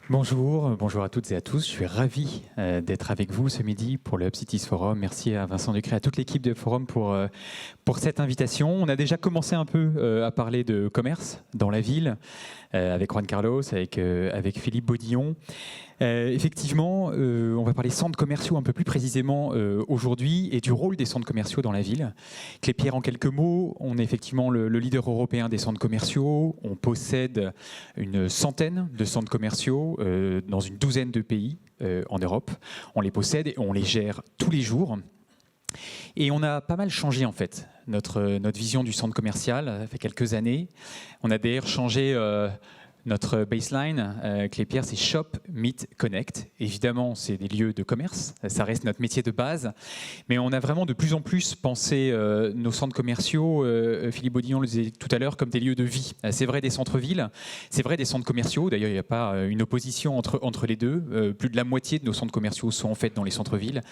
Bonjour à toutes et à tous. Je suis ravi d'être avec vous ce midi pour le HubCities Forum. Merci à Vincent Ducré, à toute l'équipe de Forum pour cette invitation. On a déjà commencé un peu à parler de commerce dans la ville avec Juan Carlos, avec Philippe Baudillon. Effectivement, on va parler centres commerciaux un peu plus précisément aujourd'hui et du rôle des centres commerciaux dans la ville. Clépierre, en quelques mots, on est effectivement le leader européen des centres commerciaux. On possède une centaine de centres commerciaux dans une douzaine de pays en Europe. On les possède et on les gère tous les jours. Et on a pas mal changé en fait notre vision du centre commercial. Ça fait quelques années. On a d'ailleurs changé notre baseline. Clépierre, c'est Shop, Meet, Connect. Évidemment, c'est des lieux de commerce. Ça reste notre métier de base. Mais on a vraiment de plus en plus pensé nos centres commerciaux, Philippe Baudillon le disait tout à l'heure, comme des lieux de vie. C'est vrai des centres-villes, c'est vrai des centres commerciaux. D'ailleurs, il n'y a pas une opposition entre les deux. Plus de la moitié de nos centres commerciaux sont en fait dans les centres-villes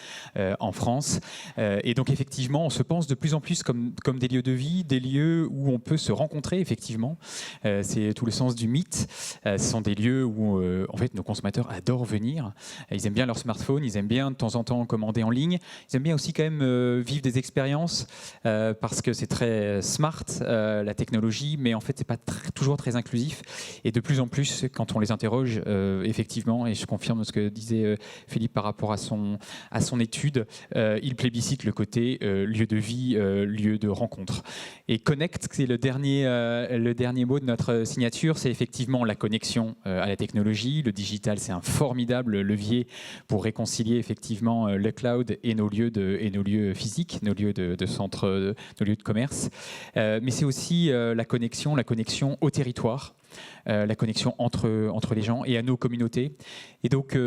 en France. Et donc, effectivement, on se pense de plus en plus comme des lieux de vie, des lieux où on peut se rencontrer, effectivement. C'est tout le sens du Meet. Ce sont des lieux où en fait, nos consommateurs adorent venir. Ils aiment bien leur smartphone, ils aiment bien de temps en temps commander en ligne. Ils aiment bien aussi quand même vivre des expériences parce que c'est très smart, la technologie, mais en fait, c'est pas toujours très inclusif. Et de plus en plus, quand on les interroge, effectivement, et je confirme ce que disait Philippe par rapport à son étude, il plébiscite le côté lieu de vie, lieu de rencontre. Et Connect, c'est le dernier mot de notre signature, c'est effectivement la connexion à la technologie. Le digital, c'est un formidable levier pour réconcilier effectivement le cloud et nos lieux physiques, nos lieux de centre, nos lieux de commerce. Mais c'est aussi la connexion au territoire, la connexion entre les gens et à nos communautés. Et donc,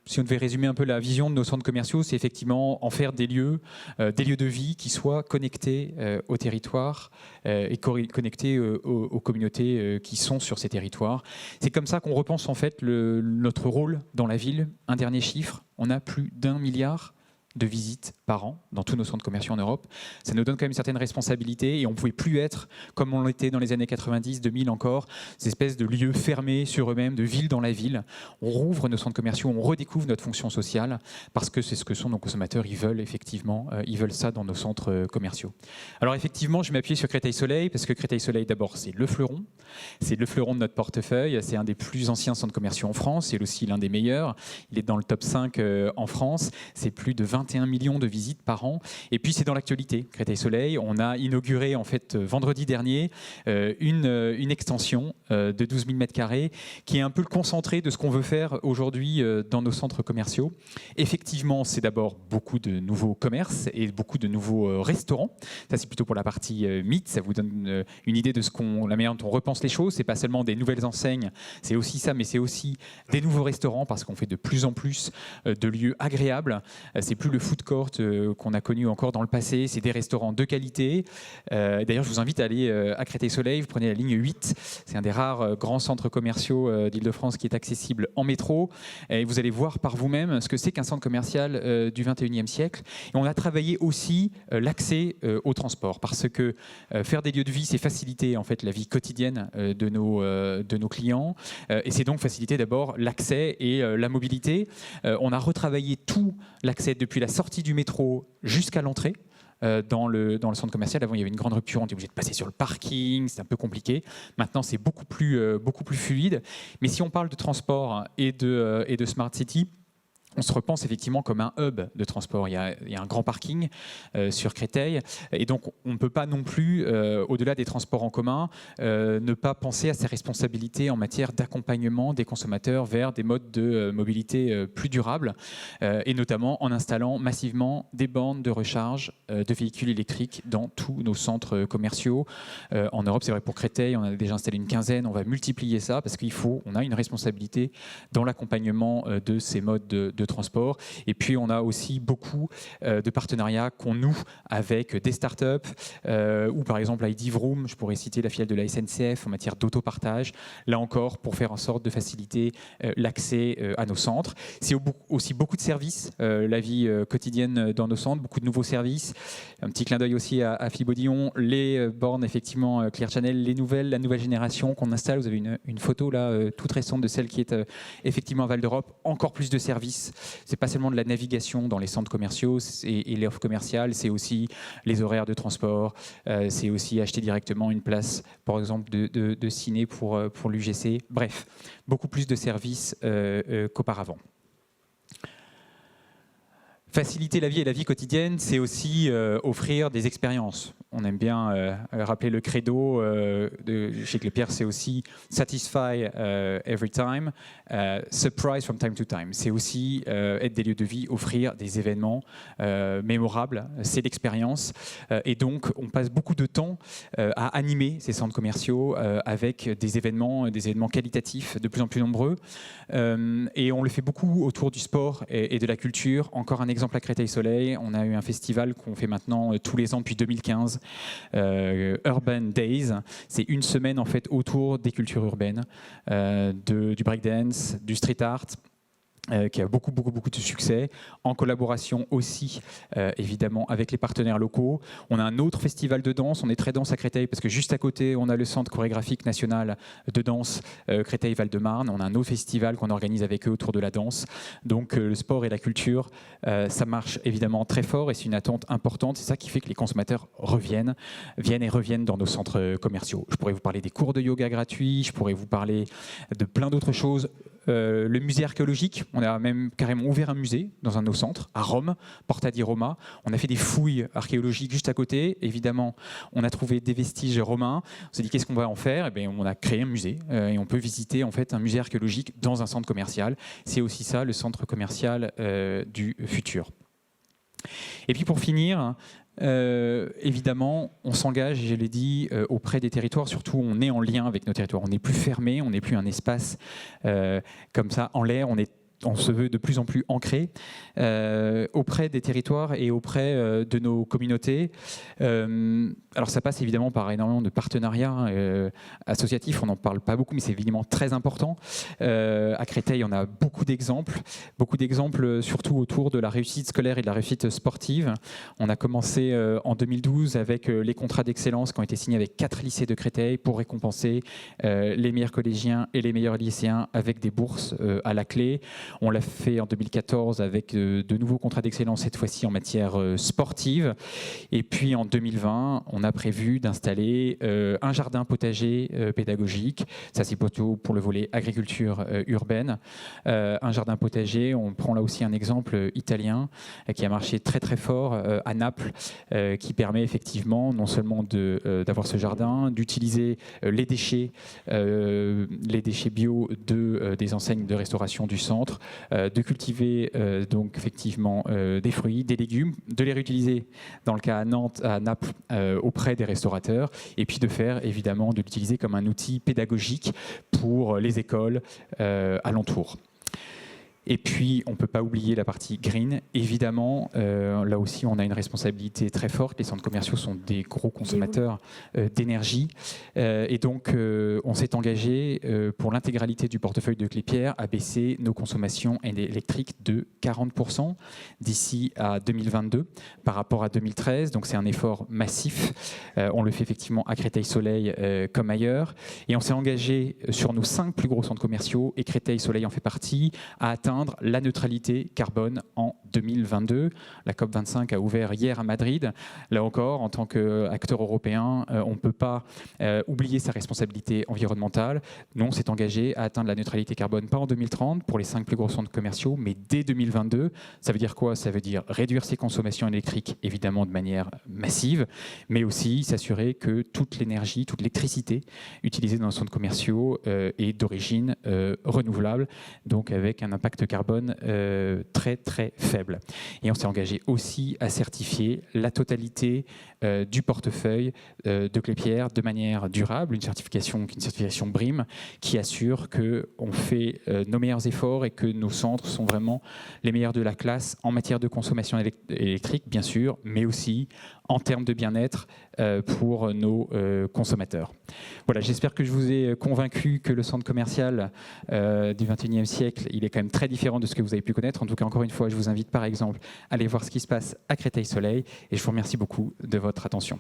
si on devait résumer un peu la vision de nos centres commerciaux, c'est effectivement en faire des lieux de vie qui soient connectés au territoire et connectés aux communautés qui sont sur ces territoires. C'est comme ça qu'on repense en fait notre rôle dans la ville. Un dernier chiffre, on a plus d'1 milliard de visites par an dans tous nos centres commerciaux en Europe. Ça nous donne quand même une certaine responsabilité et on ne pouvait plus être, comme on l'était dans les années 90, 2000 encore, ces espèces de lieux fermés sur eux-mêmes, de ville dans la ville. On rouvre nos centres commerciaux, on redécouvre notre fonction sociale parce que c'est ce que sont nos consommateurs. Ils veulent effectivement, ils veulent ça dans nos centres commerciaux. Alors effectivement, je m'appuie sur Créteil Soleil parce que Créteil Soleil, d'abord, c'est le fleuron de notre portefeuille. C'est un des plus anciens centres commerciaux en France. C'est aussi l'un des meilleurs. Il est dans le top 5 en France. C'est plus de 21 millions de visites par an. Et puis c'est dans l'actualité. Créteil Soleil, on a inauguré en fait vendredi dernier une extension de 12 000 m² qui est un peu le concentré de ce qu'on veut faire aujourd'hui dans nos centres commerciaux. Effectivement, c'est d'abord beaucoup de nouveaux commerces et beaucoup de nouveaux restaurants. Ça, c'est plutôt pour la partie mythe. Ça vous donne une idée de la manière dont on repense les choses. C'est pas seulement des nouvelles enseignes, c'est aussi ça, mais c'est aussi des nouveaux restaurants parce qu'on fait de plus en plus de lieux agréables. C'est plus le food court qu'on a connu encore dans le passé. C'est des restaurants de qualité. D'ailleurs, je vous invite à aller à Créteil-Soleil. Vous prenez la ligne 8. C'est un des rares grands centres commerciaux d'Île-de-France qui est accessible en métro. Et vous allez voir par vous-même ce que c'est qu'un centre commercial du 21e siècle. Et on a travaillé aussi l'accès au transport parce que faire des lieux de vie, c'est faciliter en fait la vie quotidienne de nos clients. Et c'est donc faciliter d'abord l'accès et la mobilité. On a retravaillé tout l'accès depuis la sortie du métro jusqu'à l'entrée dans le centre commercial. Avant, il y avait une grande rupture, on était obligé de passer sur le parking, c'était un peu compliqué. Maintenant, c'est beaucoup plus fluide. Mais si on parle de transport et de Smart City, on se repense effectivement comme un hub de transport. Il y a un grand parking sur Créteil et donc on ne peut pas non plus, au-delà des transports en commun, ne pas penser à ses responsabilités en matière d'accompagnement des consommateurs vers des modes de mobilité plus durables et notamment en installant massivement des bornes de recharge de véhicules électriques dans tous nos centres commerciaux. En Europe, c'est vrai pour Créteil, on a déjà installé une quinzaine, on va multiplier ça parce qu'on a une responsabilité dans l'accompagnement de ces modes de transport. Et puis on a aussi beaucoup de partenariats qu'on noue avec des startups ou par exemple ID Vroom, je pourrais citer la filiale de la SNCF en matière d'autopartage, là encore pour faire en sorte de faciliter l'accès à nos centres. C'est aussi beaucoup de services, la vie quotidienne dans nos centres, beaucoup de nouveaux services. Un petit clin d'œil aussi à Philippe Audillon, les bornes effectivement Clear Channel, la nouvelle génération qu'on installe. Vous avez une photo là toute récente de celle qui est effectivement à Val d'Europe. Encore plus de services. C'est pas seulement de la navigation dans les centres commerciaux et l'offre commerciale, c'est aussi les horaires de transport, c'est aussi acheter directement une place, par exemple de ciné pour l'UGC. Bref, beaucoup plus de services qu'auparavant. Faciliter la vie et la vie quotidienne, c'est aussi offrir des expériences. On aime bien rappeler le credo chez Clépierre, c'est aussi satisfy every time, surprise from time to time. C'est aussi être des lieux de vie, offrir des événements mémorables, c'est l'expérience. Et donc, on passe beaucoup de temps à animer ces centres commerciaux avec des événements qualitatifs de plus en plus nombreux. Et on le fait beaucoup autour du sport et de la culture. Encore un exemple à Créteil-Soleil, on a eu un festival qu'on fait maintenant tous les ans depuis 2015, Urban Days. C'est une semaine en fait autour des cultures urbaines, du breakdance, du street art, qui a beaucoup de succès, en collaboration aussi évidemment avec les partenaires locaux. On a un autre festival de danse, on est très dense à Créteil parce que juste à côté on a le centre chorégraphique national de danse Créteil-Val-de-Marne. On a un autre festival qu'on organise avec eux autour de la danse. Donc le sport et la culture, ça marche évidemment très fort et c'est une attente importante. C'est ça qui fait que les consommateurs viennent et reviennent dans nos centres commerciaux. Je pourrais vous parler des cours de yoga gratuits, je pourrais vous parler de plein d'autres choses. Le musée archéologique, on a même carrément ouvert un musée dans un de nos centres, à Rome, Porta di Roma. On a fait des fouilles archéologiques juste à côté. Évidemment, on a trouvé des vestiges romains. On s'est dit, qu'est-ce qu'on va en faire ? Eh bien, on a créé un musée et on peut visiter en fait un musée archéologique dans un centre commercial. C'est aussi ça, le centre commercial du futur. Et puis pour finir, évidemment, on s'engage, je l'ai dit, auprès des territoires, surtout on est en lien avec nos territoires. On n'est plus fermé, on n'est plus un espace comme ça en l'air, on se veut de plus en plus ancré auprès des territoires et auprès de nos communautés. Alors ça passe évidemment par énormément de partenariats associatifs, on n'en parle pas beaucoup, mais c'est évidemment très important. À Créteil, on a beaucoup d'exemples surtout autour de la réussite scolaire et de la réussite sportive. On a commencé en 2012 avec les contrats d'excellence qui ont été signés avec 4 lycées de Créteil pour récompenser les meilleurs collégiens et les meilleurs lycéens avec des bourses à la clé. On l'a fait en 2014 avec de nouveaux contrats d'excellence, cette fois-ci en matière sportive. Et puis en 2020, on a prévu d'installer un jardin potager pédagogique. Ça, c'est plutôt pour le volet agriculture urbaine. Un jardin potager, on prend là aussi un exemple italien qui a marché très très fort à Naples, qui permet effectivement non seulement d'avoir ce jardin, d'utiliser les déchets bio des enseignes de restauration du centre, de cultiver donc effectivement des fruits, des légumes, de les réutiliser dans le cas à Naples auprès des restaurateurs, et puis de l'utiliser comme un outil pédagogique pour les écoles alentours. Et puis, on ne peut pas oublier la partie green. Évidemment, là aussi, on a une responsabilité très forte. Les centres commerciaux sont des gros consommateurs d'énergie. Et donc, on s'est engagé pour l'intégralité du portefeuille de Clépierre à baisser nos consommations électriques de 40% d'ici à 2022 par rapport à 2013. Donc, c'est un effort massif. On le fait effectivement à Créteil-Soleil comme ailleurs. Et on s'est engagé sur nos 5 plus gros centres commerciaux, et Créteil-Soleil en fait partie, à atteindre la neutralité carbone en 2022. La COP25 a ouvert hier à Madrid. Là encore, en tant qu'acteur européen, on ne peut pas oublier sa responsabilité environnementale. Nous, on s'est engagé à atteindre la neutralité carbone, pas en 2030 pour les 5 plus gros centres commerciaux, mais dès 2022. Ça veut dire quoi ? Ça veut dire réduire ses consommations électriques, évidemment de manière massive, mais aussi s'assurer que toute l'énergie, toute l'électricité utilisée dans nos centres commerciaux est d'origine renouvelable, donc avec un impact carbone très très faible. Et on s'est engagé aussi à certifier la totalité du portefeuille de Clépierre de manière durable, une certification BREEAM qui assure qu'on fait nos meilleurs efforts et que nos centres sont vraiment les meilleurs de la classe en matière de consommation électrique, bien sûr, mais aussi en termes de bien-être pour nos consommateurs. Voilà, j'espère que je vous ai convaincu que le centre commercial du XXIe siècle, il est quand même très différent de ce que vous avez pu connaître. En tout cas, encore une fois, je vous invite par exemple à aller voir ce qui se passe à Créteil-Soleil et je vous remercie beaucoup de votre attention.